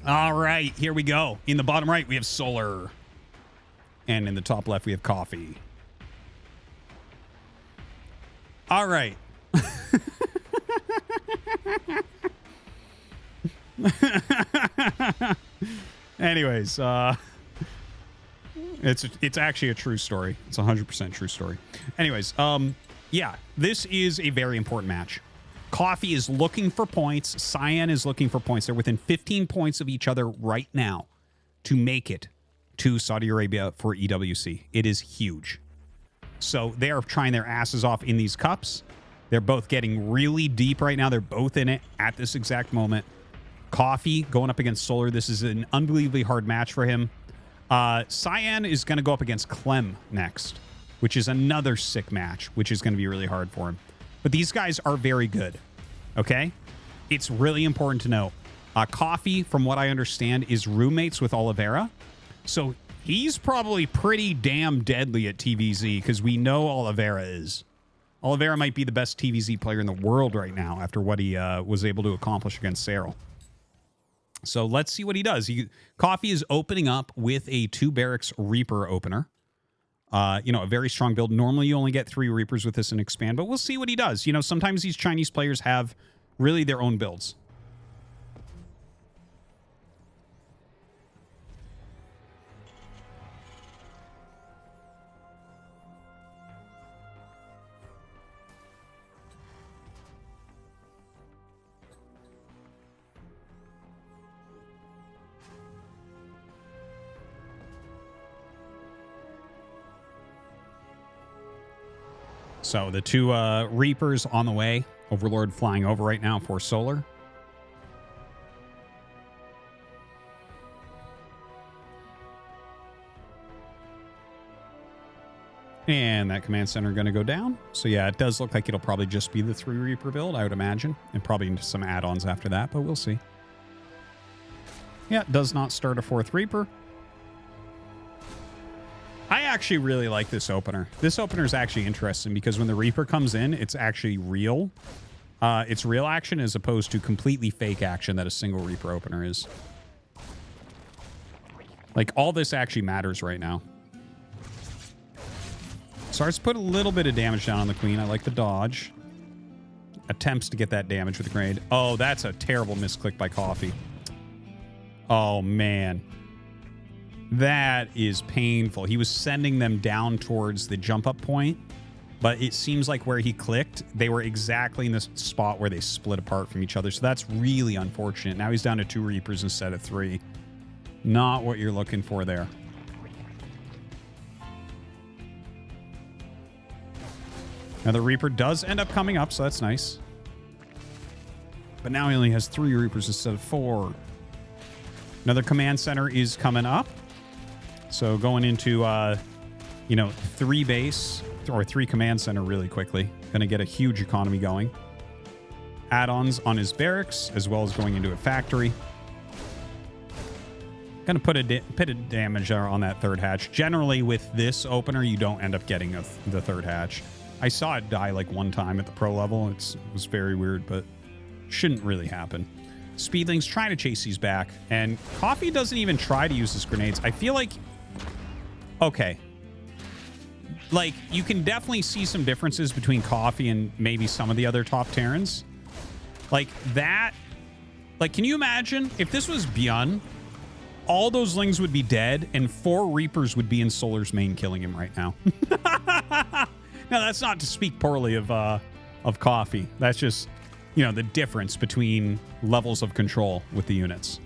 All right, here we go. In the bottom right, we have solar. And in the top left, we have coffee. All right. Anyways, it's actually a true story. It's 100% true story. Anyways, yeah, this is a very important match. Coffee is looking for points. Cyan is looking for points. They're within 15 points of each other right now to make it to Saudi Arabia for EWC. It is huge. So they are trying their asses off in these cups. They're both getting really deep right now. They're both in it at this exact moment. Coffee going up against Solar. This is an unbelievably hard match for him. Cyan is going to go up against Clem next, which is another sick match, which is going to be really hard for him. But these guys are very good, okay? It's really important to know. Coffee, from what I understand, is roommates with Oliveira. So he's probably pretty damn deadly at TVZ because we know Oliveira is. Oliveira might be the best TVZ player in the world right now after what he was able to accomplish against Cyril. So let's see what he does. Coffee is opening up with a 2 Barracks Reaper opener. You know, a very strong build. Normally you only get 3 Reapers with this in Expand, but we'll see what he does. You know, sometimes these Chinese players have really their own builds. So the 2 Reapers on the way. Overlord flying over right now for Solar. And that command center going to go down. So yeah, it does look like it'll probably just be the 3 Reaper build, I would imagine. And probably into some add-ons after that, but we'll see. Yeah, it does not start a 4th Reaper. I actually really like this opener. This opener is actually interesting because when the Reaper comes in, it's actually real. It's real action as opposed to completely fake action that a single Reaper opener is. Like, all this actually matters right now. Starts to put a little bit of damage down on the Queen. I like the dodge. Attempts to get that damage with the grenade. Oh, that's a terrible misclick by Coffee. Oh, man. That is painful. He was sending them down towards the jump up point, but it seems like where he clicked, they were exactly in the spot where they split apart from each other. So that's really unfortunate. Now he's down to 2 Reapers instead of 3. Not what you're looking for there. Now the Reaper does end up coming up, so that's nice. But now he only has 3 Reapers instead of 4. Another command center is coming up. So going into, you know, 3 base or 3 command center really quickly. Going to get a huge economy going. Add-ons on his barracks as well as going into a factory. Going to put a bit of damage on that 3rd hatch. Generally with this opener, you don't end up getting the 3rd hatch. I saw it die like 1 time at the pro level. It was very weird, but shouldn't really happen. Speedling's trying to chase these back, and Coffee doesn't even try to use his grenades. I feel like... Okay. Like, you can definitely see some differences between Coffee and maybe some of the other top Terrans. Like, that... Like, can you imagine if this was Byun? All those Lings would be dead, and 4 Reapers would be in Solar's main killing him right now. Now, that's not to speak poorly of Coffee. That's just, you know, the difference between levels of control with the units.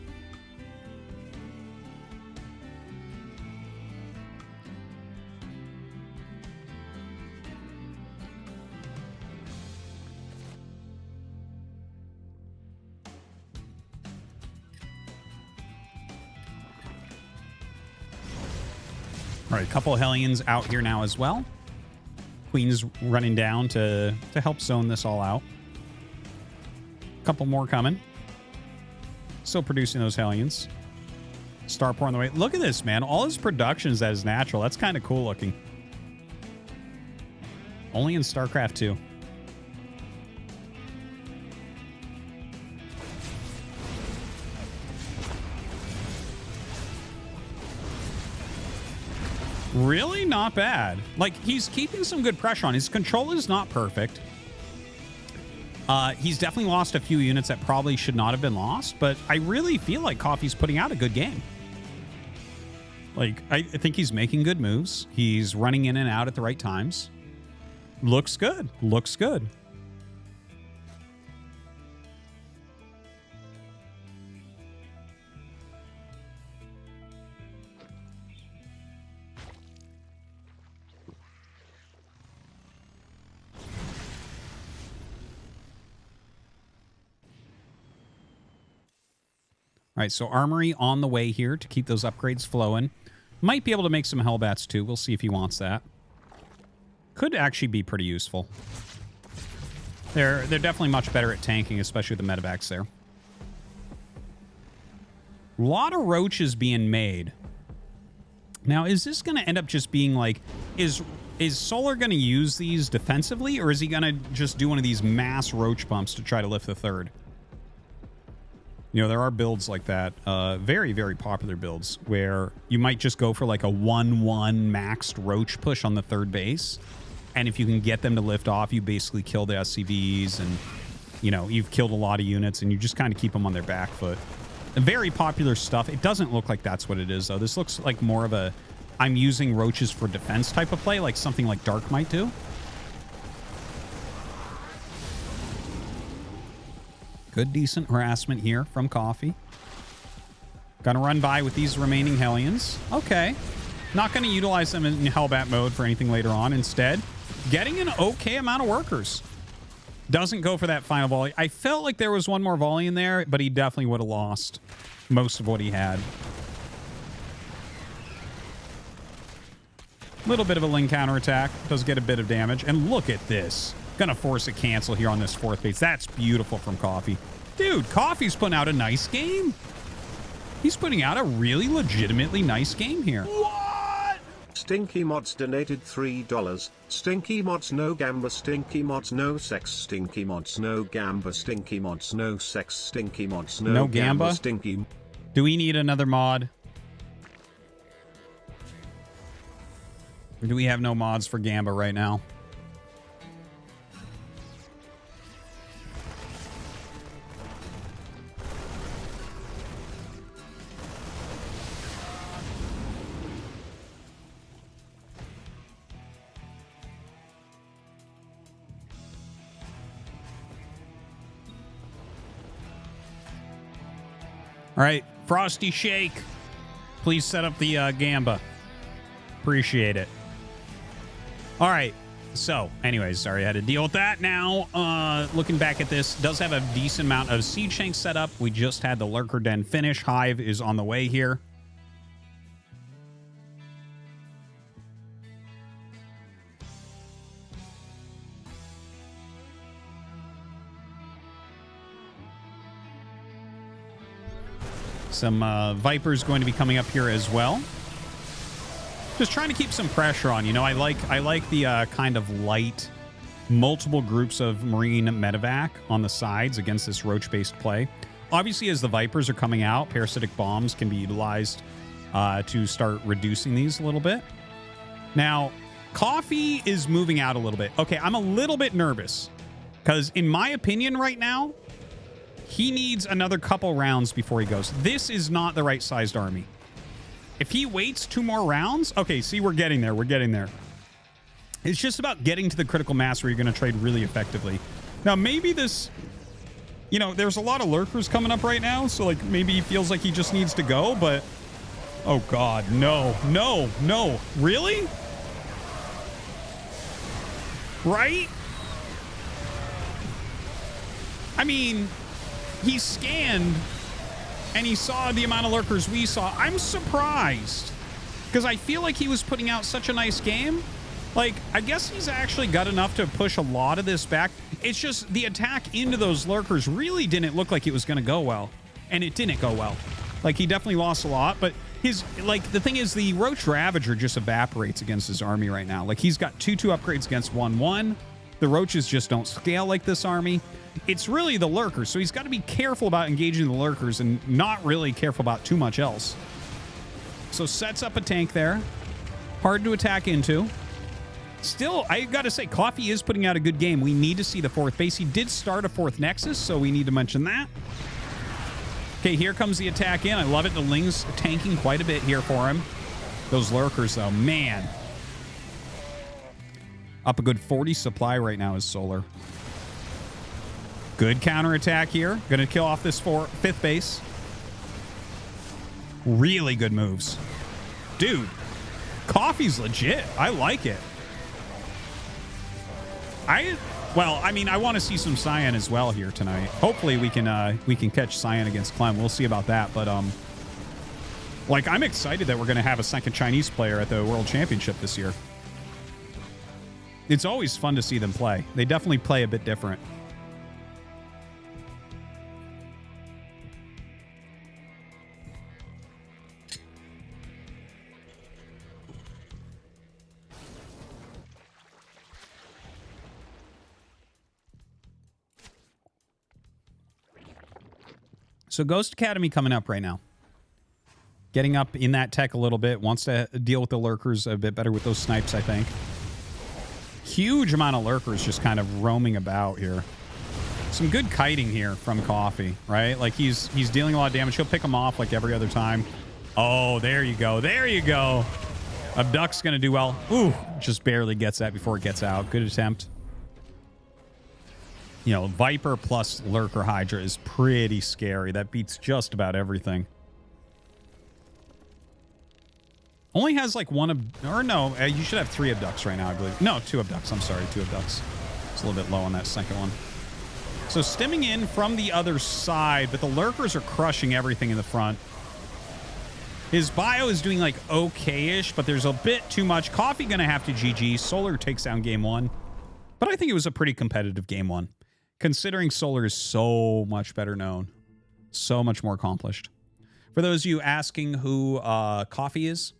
All right, a couple of Hellions out here now as well. Queen's running down to help zone this all out. A couple more coming. Still producing those Hellions. Starport on the way. Look at this, man. All his production is as natural. That's kind of cool looking. Only in StarCraft 2. Really not bad. Like, he's keeping some good pressure on. His control is not perfect. He's definitely lost a few units that probably should not have been lost, but I really feel like Coffee's putting out a good game. Like, I think he's making good moves. He's running in and out at the right times. Looks good. Looks good. All right, so Armory on the way here to keep those upgrades flowing. Might be able to make some Hellbats too. We'll see if he wants that. Could actually be pretty useful. They're definitely much better at tanking, especially with the medevacs there. A lot of roaches being made. Now, is this going to end up just being like... Is Solar going to use these defensively, or is he going to just do one of these mass roach bumps to try to lift the third? You know, there are builds like that, very, very popular builds, where you might just go for like a 1-1 maxed roach push on the third base. And if you can get them to lift off, you basically kill the SCVs and, you know, you've killed a lot of units and you just kind of keep them on their back foot. Very popular stuff. It doesn't look like that's what it is, though. This looks like more of a I'm using roaches for defense type of play, like something like Dark might do. Good, decent harassment here from Coffee. Gonna run by with these remaining Hellions. Okay. Not gonna utilize them in Hellbat mode for anything later on. Instead, getting an okay amount of workers. Doesn't go for that final volley. I felt like there was one more volley in there, but he definitely would have lost most of what he had. Little bit of a Ling counterattack. Does get a bit of damage. And look at this. Gonna force a cancel here on this fourth base. That's beautiful from Coffee. Dude, Coffee's putting out a nice game. He's putting out a really legitimately nice game here. What? Stinky Mods donated $3. Stinky Mods no gamba. Stinky Mods no sex. Stinky Mods no gamba. Stinky Mods no sex. Stinky Mods no gamba. Stinky. Do we need another mod? Or do we have no mods for Gamba right now? All right, Frosty Shake, please set up the Gamba. Appreciate it. All right, so anyways, sorry I had to deal with that. Now, looking back at this, does have a decent amount of Siege Tanks set up. We just had the Lurker Den finish. Hive is on the way here. Some Vipers going to be coming up here as well. Just trying to keep some pressure on. You know, I like the kind of light, multiple groups of Marine medevac on the sides against this roach-based play. Obviously, as the Vipers are coming out, parasitic bombs can be utilized to start reducing these a little bit. Now, Coffee is moving out a little bit. Okay, I'm a little bit nervous because, in my opinion, right now, he needs another couple rounds before he goes. This is not the right sized army. If he waits 2 more rounds, okay, see, we're getting there. We're getting there. It's just about getting to the critical mass where you're going to trade really effectively. Now, maybe this, you know, there's a lot of lurkers coming up right now, so like maybe he feels like he just needs to go, but oh God, no, no, no. Really? Right? I mean, he scanned and he saw the amount of lurkers we saw. I'm surprised because I feel like he was putting out such a nice game. Like, I guess he's actually got enough to push a lot of this back. It's just the attack into those lurkers really didn't look like it was going to go well. And it didn't go well. Like, he definitely lost a lot. But his, like, the thing is, the Roach Ravager just evaporates against his army right now. Like, he's got 2-2 upgrades against 1-1. The Roaches just don't scale like this army. It's really the lurkers, so he's got to be careful about engaging the lurkers and not really careful about too much else. So sets up a tank there. Hard to attack into. Still, I got to say, Coffee is putting out a good game. We need to see the fourth base. He did start a fourth Nexus, so we need to mention that. Okay, here comes the attack in. I love it. The Ling's tanking quite a bit here for him. Those lurkers, though, man. Up a good 40 supply right now is Solar. Good counterattack here. Going to kill off this fifth base. Really good moves. Dude, Coffee's legit. I like it. Well, I mean, I want to see some Cyan as well here tonight. Hopefully we can catch Cyan against Clem. We'll see about that. But like, I'm excited that we're going to have a second Chinese player at the World Championship this year. It's always fun to see them play. They definitely play a bit different. So Ghost Academy coming up right now. Getting up in that tech a little bit. Wants to deal with the lurkers a bit better with those snipes, I think. Huge amount of lurkers just kind of roaming about here. Some good kiting here from Coffee, right? Like he's dealing a lot of damage. He'll pick them off like every other time. Oh, there you go. There you go. Abduct's going to do well. Ooh, just barely gets that before it gets out. Good attempt. You know, Viper plus Lurker Hydra is pretty scary. That beats just about everything. Only has like one, or no, you should have 3 Abducts right now, I believe. No, 2 Abducts. I'm sorry, 2 Abducts. It's a little bit low on that second one. So stimming in from the other side, but the Lurkers are crushing everything in the front. His bio is doing like okay-ish, but there's a bit too much. Coffee gonna have to GG. Solar takes down game 1. But I think it was a pretty competitive game 1. Considering Solar is so much better known. So much more accomplished. For those of you asking who Coffee is,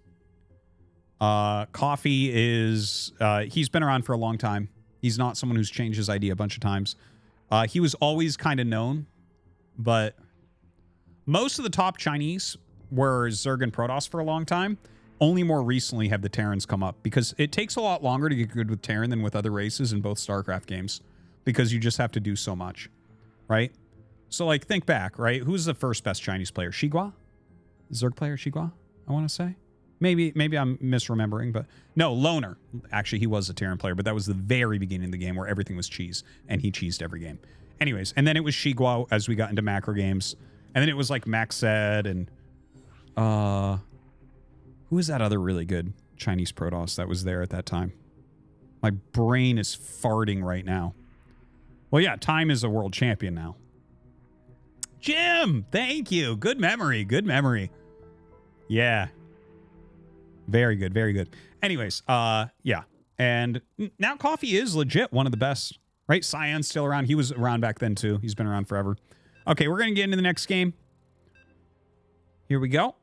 Coffee is, he's been around for a long time. He's not someone who's changed his ID a bunch of times. He was always kind of known, but most of the top Chinese were Zerg and Protoss for a long time. Only more recently have the Terrans come up because it takes a lot longer to get good with Terran than with other races in both StarCraft games because you just have to do so much, right? So, like, think back, right? Who's the first best Chinese player? Shigua? Zerg player Shigua, I want to say. Maybe I'm misremembering, but no, Loner. Actually, he was a Terran player, but that was the very beginning of the game where everything was cheese, and he cheesed every game. Anyways, and then it was Shigua as we got into macro games, and then it was like Maxed and who was that other really good Chinese Protoss that was there at that time? My brain is farting right now. Well, yeah, Time is a world champion now. Jim, thank you. Good memory. Good memory. Yeah. Very good. Very good. Anyways, yeah. And now Coffee is legit one of the best, right? Cyan's still around. He was around back then, too. He's been around forever. Okay, we're going to get into the next game. Here we go.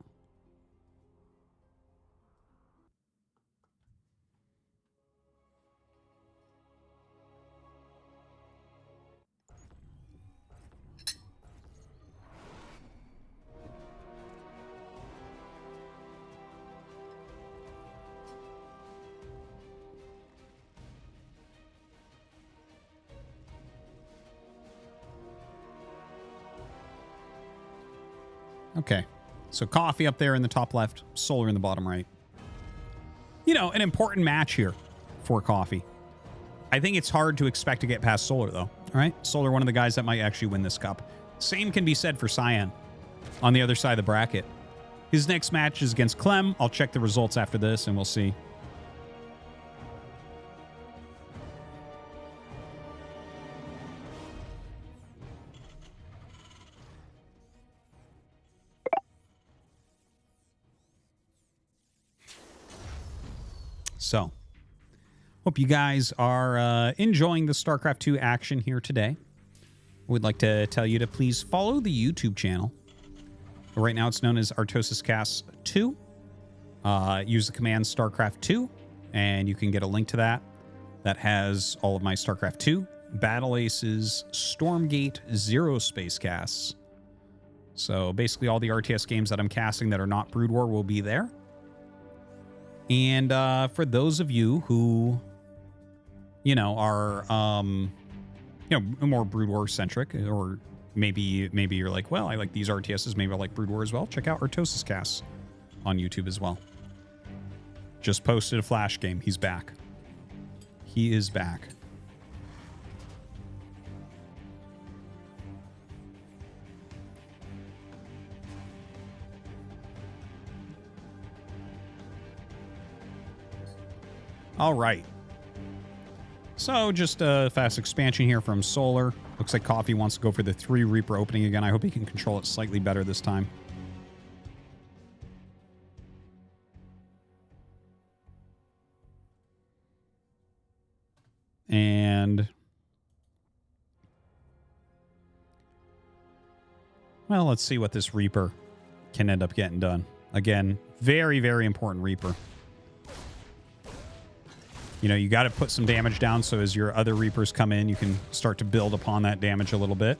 Okay, so Coffee up there in the top left, Solar in the bottom right. You know, an important match here for Coffee. I think it's hard to expect to get past Solar, though. All right, Solar, one of the guys that might actually win this cup. Same can be said for Cyan on the other side of the bracket. His next match is against Clem. I'll check the results after this, and we'll see. So, hope you guys are enjoying the StarCraft 2 action here today. We'd like to tell you to please follow the YouTube channel. Right now it's known as Artosis Cast 2. Use the command StarCraft 2, and you can get a link to that. That has all of my StarCraft 2, Battle Aces, Stormgate, Zero Space casts. So basically all the RTS games that I'm casting that are not Brood War will be there. And for those of you who, you know, are, you know, more Brood War centric, or maybe you're like, well, I like these RTSs, maybe I like Brood War as well. Check out Artosis casts on YouTube as well. Just posted a Flash game. He's back. He is back. All right. So just a fast expansion here from Solar. Looks like Coffee wants to go for the 3 Reaper opening again. I hope he can control it slightly better this time. And well, let's see what this Reaper can end up getting done. Again, very, very important Reaper. You know, you got to put some damage down so as your other Reapers come in, you can start to build upon that damage a little bit.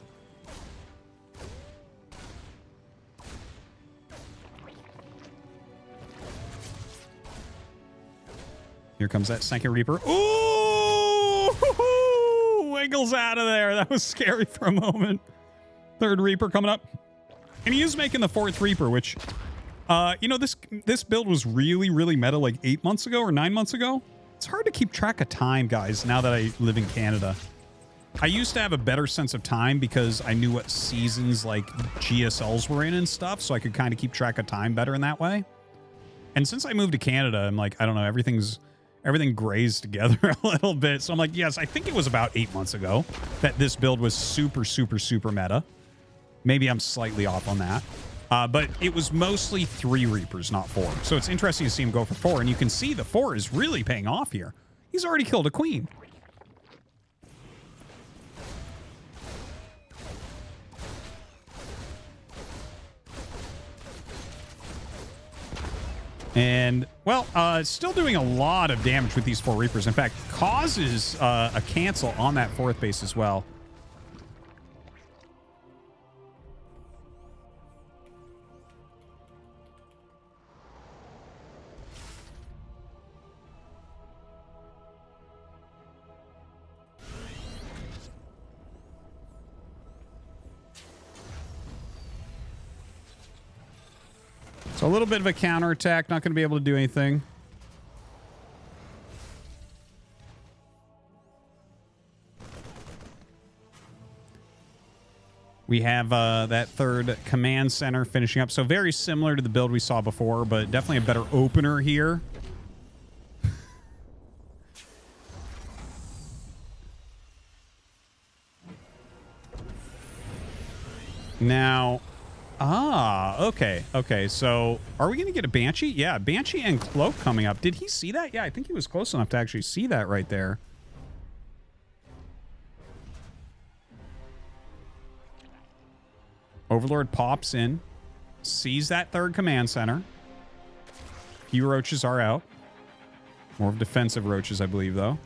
Here comes that second Reaper. Ooh! Wiggles out of there. That was scary for a moment. Third Reaper coming up. And he is making the 4th Reaper, which, you know, this build was really, really meta like 8 months ago or 9 months ago. It's hard to keep track of time, guys, now that I live in Canada. I used to have a better sense of time because I knew what seasons like GSLs were in and stuff, so I could kind of keep track of time better in that way. And since I moved to Canada, I'm like, I don't know, everything grazed together a little bit. So I'm like, yes, I think it was about 8 months ago that this build was super, super, super meta. Maybe I'm slightly off on that. But it was mostly 3 Reapers, not 4. So it's interesting to see him go for 4. And you can see the 4 is really paying off here. He's already killed a queen. And, well, still doing a lot of damage with these 4 Reapers. In fact, causes a cancel on that 4th base as well. So a little bit of a counterattack, not going to be able to do anything. We have that 3rd command center finishing up. So very similar to the build we saw before, but definitely a better opener here. Now... okay. So, are we going to get a Banshee? Yeah, Banshee and Cloak coming up. Did he see that? Yeah, I think he was close enough to actually see that right there. Overlord pops in, sees that 3rd command center. Few roaches are out. More of defensive roaches, I believe, though.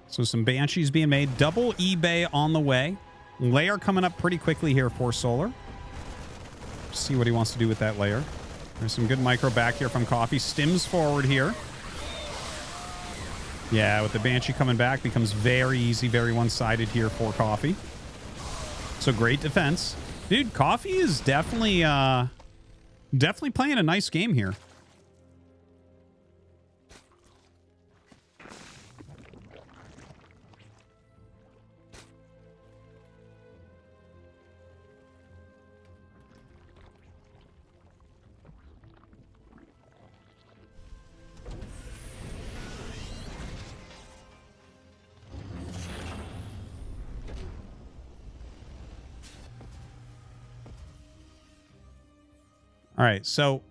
So some Banshees being made. Double eBay on the way. Layer coming up pretty quickly here for Solar. See what he wants to do with that layer. There's some good micro back here from Coffee. Stims forward here. Yeah, with the Banshee coming back, becomes very easy, very one-sided here for Coffee. So great defense. Dude, Coffee is definitely playing a nice game here. All right, so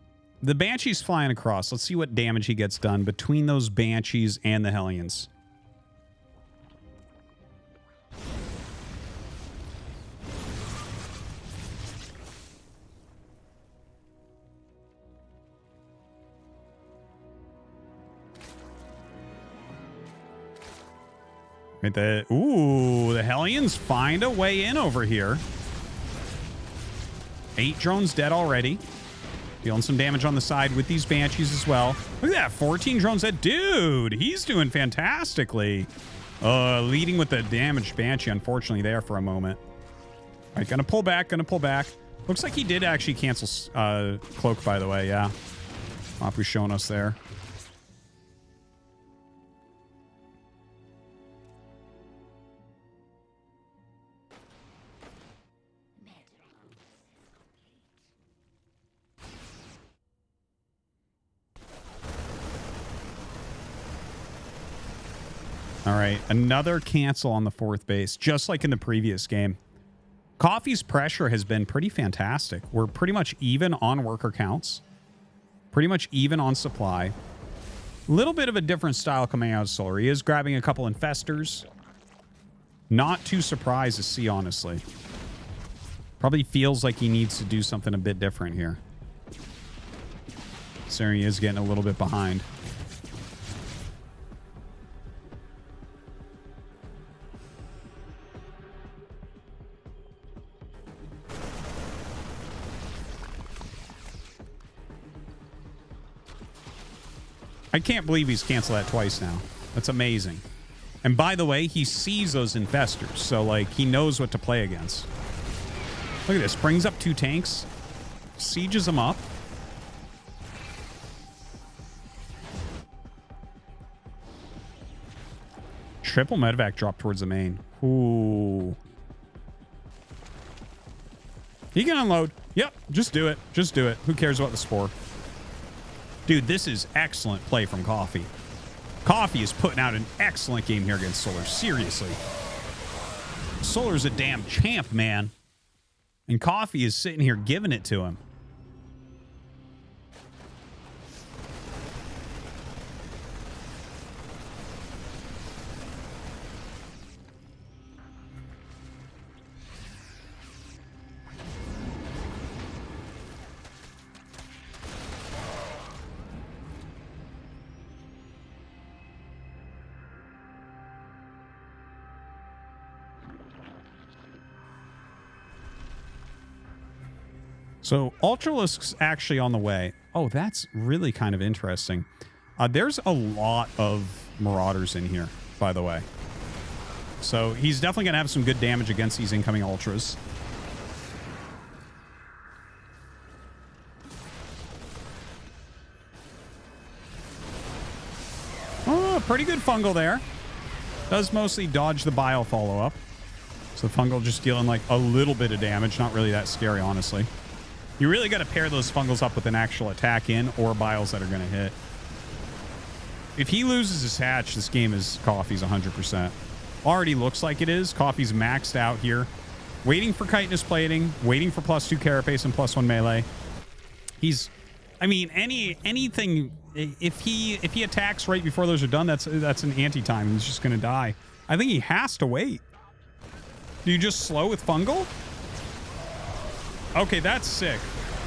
the Banshee's flying across. Let's see what damage he gets done between those Banshees and the Hellions. Right, the Hellions find a way in over here. 8 drones dead already. Dealing some damage on the side with these Banshees as well. Look at that, 14 drones dead. Dude, he's doing fantastically. Leading with the damaged Banshee, unfortunately, there for a moment. All right, gonna pull back, Looks like he did actually cancel Cloak, by the way, yeah. Mapu's showing us there. All right, another cancel on the 4th base, just like in the previous game. Coffee's pressure has been pretty fantastic. We're pretty much even on worker counts. Pretty much even on supply. A little bit of a different style coming out of Solar. He is grabbing a couple Infestors. Not too surprised to see, honestly. Probably feels like he needs to do something a bit different here. So he is getting a little bit behind. I can't believe he's canceled that twice now. That's amazing. And by the way, he sees those Infestors, so like he knows what to play against. Look at this. Brings up 2 tanks. Sieges them up. Triple medevac drop towards the main. Ooh. He can unload. Yep, just do it. Just do it. Who cares about the Spore? Dude, this is excellent play from Coffee. Coffee is putting out an excellent game here against Solar. Seriously. Solar's a damn champ, man. And Coffee is sitting here giving it to him. So Ultralisk's actually on the way. Oh, that's really kind of interesting. There's a lot of Marauders in here, by the way. So he's definitely going to have some good damage against these incoming Ultras. Oh, pretty good Fungal there. Does mostly dodge the Bile follow-up. So the Fungal just dealing like a little bit of damage. Not really that scary, honestly. You really got to pair those Fungals up with an actual attack in or Biles that are going to hit. If he loses his hatch, this game is Coffee's 100%. Already looks like it is. Coffee's maxed out here. Waiting for Chitinous Plating. Waiting for +2 Carapace and +1 melee. He's... I mean, anything... If he attacks right before those are done, that's an anti-time. He's just going to die. I think he has to wait. Do you just slow with Fungal? Okay, that's sick.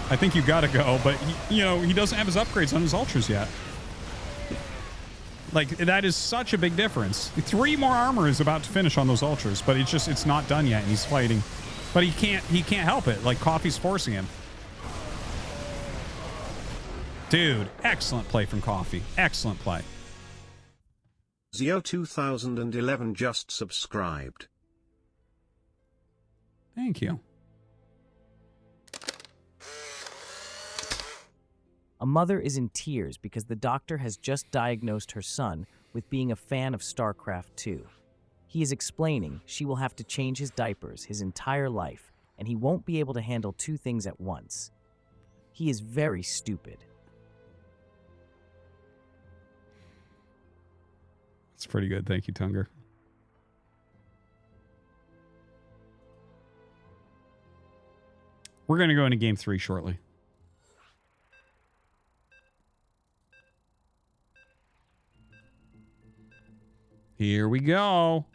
I think you gotta go, but he doesn't have his upgrades on his Ultras yet. Like, that is such a big difference. 3 more armor is about to finish on those Ultras, but it's not done yet, and he's fighting. But he can't help it. Like, Coffee's forcing him. Dude, excellent play from Coffee. Excellent play. Zio 2011 just subscribed. Thank you. A mother is in tears because the doctor has just diagnosed her son with being a fan of StarCraft 2. He is explaining she will have to change his diapers his entire life, and he won't be able to handle 2 things at once. He is very stupid. It's pretty good. Thank you, Tunger. We're going to go into Game 3 shortly. Here we go.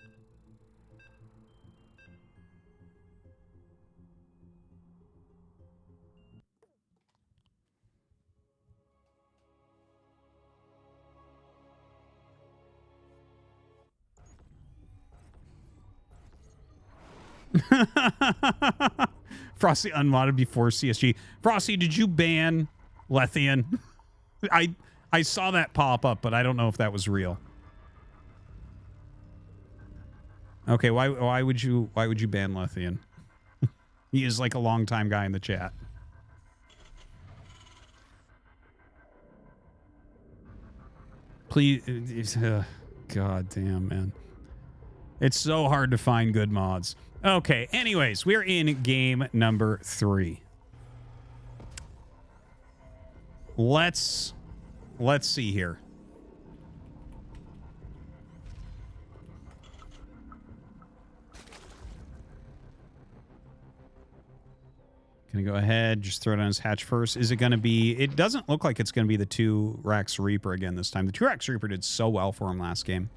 Frosty unmodded before CSG. Frosty, did you ban Lethian? I saw that pop up, but I don't know if that was real. Okay, why would you ban Lethian? He is like a longtime guy in the chat. Please, god damn, man. It's so hard to find good mods. Okay, anyways, we're in game number 3. Let's see here. Gonna go ahead, just throw it on his hatch first. Is it gonna be... It doesn't look like it's gonna be the 2-Rex Reaper again this time. The 2-Rex Reaper did so well for him last game.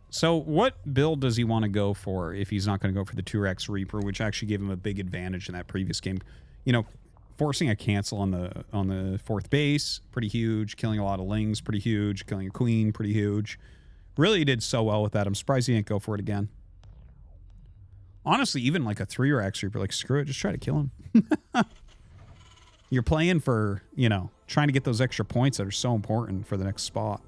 So what build does he want to go for if he's not going to go for the 2-Rex Reaper, which actually gave him a big advantage in that previous game? You know, forcing a cancel on the 4th base, pretty huge. Killing a lot of lings, pretty huge. Killing a queen, pretty huge. Really did so well with that. I'm surprised he didn't go for it again. Honestly, even like a 3-Rex Reaper, like screw it, just try to kill him. You're playing for, you know, trying to get those extra points that are so important for the next spot.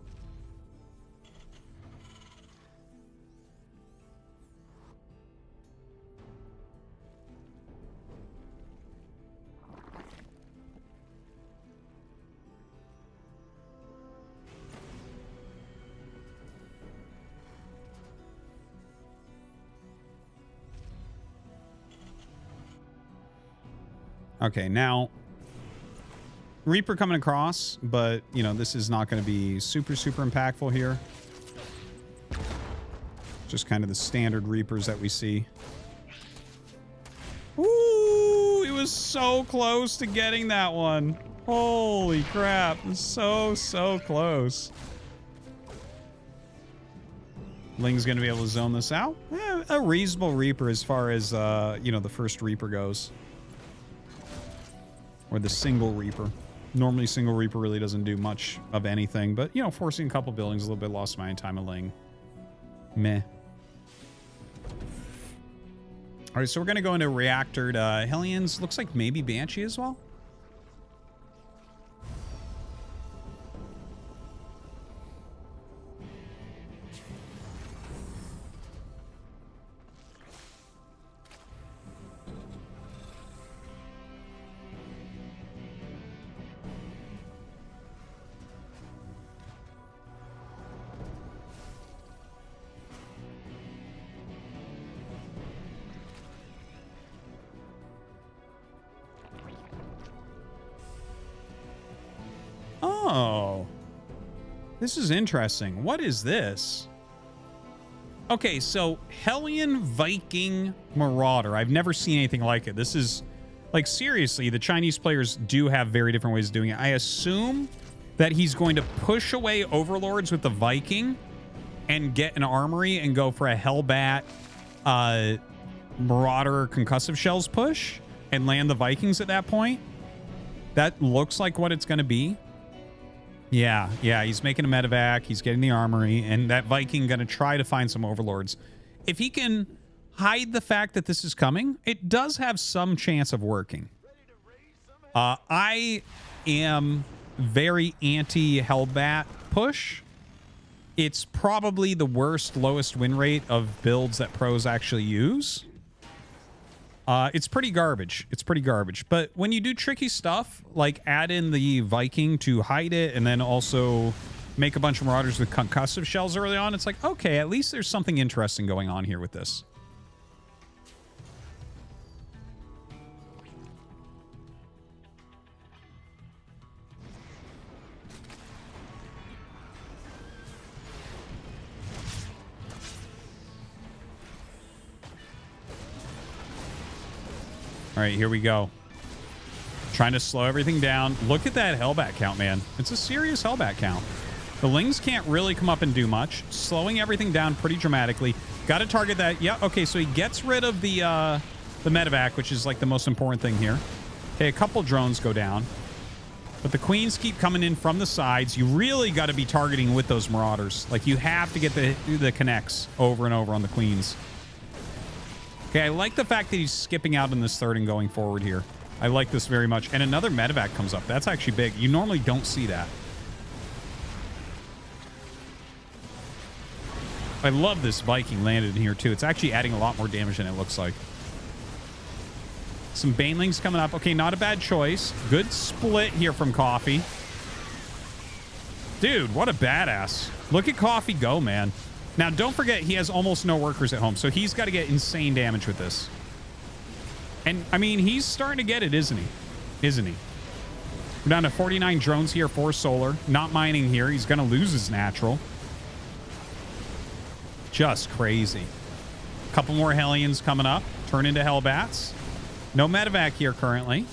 Okay, now Reaper coming across, but, you know, this is not going to be super impactful here. Just kind of the standard Reapers that we see. Ooh, it was so close to getting that one. Holy crap, so close. Ling's going to be able to zone this out. A reasonable Reaper as far as, you know, the first Reaper goes. Or the single Reaper. Normally, single Reaper really doesn't do much of anything, but, you know, forcing a couple buildings, a little bit lost my time of Ling. Meh. All right, so we're going to go into Reactored Hellions. Looks like maybe Banshee as well. Oh, this is interesting. What is this? Okay, so Hellion Viking Marauder. I've never seen anything like it. This is, like, seriously, the Chinese players do have very different ways of doing it. I assume that he's going to push away Overlords with the Viking and get an armory and go for a Hellbat Marauder concussive shells push and land the Vikings at that point. That looks like what it's going to be. Yeah, he's making a medevac, he's getting the armory, and that Viking gonna try to find some Overlords. If he can hide the fact that this is coming, it does have some chance of working. I am very anti-Hellbat push. It's probably the worst, lowest win rate of builds that pros actually use. It's pretty garbage. It's pretty garbage. But when you do tricky stuff, like add in the Viking to hide it and then also make a bunch of Marauders with concussive shells early on, it's like, okay, at least there's something interesting going on here with this. All right, here we go. Trying to slow everything down. Look at that hellbat count, man. It's a serious hellbat count. The Lings can't really come up and do much. Slowing everything down pretty dramatically. Got to target that. Yeah, okay, so he gets rid of the medevac, which is like the most important thing here. Okay, a couple drones go down. But the queens keep coming in from the sides. You really got to be targeting with those marauders. Like, you have to get the connects over and over on the queens. Okay, I like the fact that he's skipping out in this third and going forward here. I like this very much. And another medevac comes up. That's actually big. You normally don't see that. I love this Viking landed in here, too. It's actually adding a lot more damage than it looks like. Some Banelings coming up. Okay, not a bad choice. Good split here from Coffee. Dude, what a badass. Look at Coffee go, man. Now, don't forget, he has almost no workers at home, so he's got to get insane damage with this. And, I mean, he's starting to get it, isn't he? Isn't he? We're down to 49 drones here for Solar. Not mining here. He's going to lose his natural. Just crazy. Couple more Hellions coming up. Turn into Hellbats. No medevac here currently.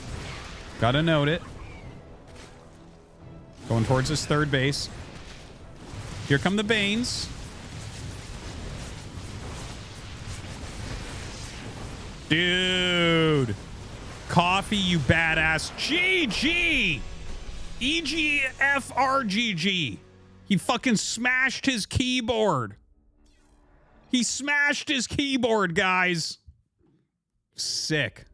Gotta note it. Going towards his third base. Here come the Banes. Dude. Coffee, you badass. GG. EGFRGG. He fucking smashed his keyboard. He smashed his keyboard, guys. Sick.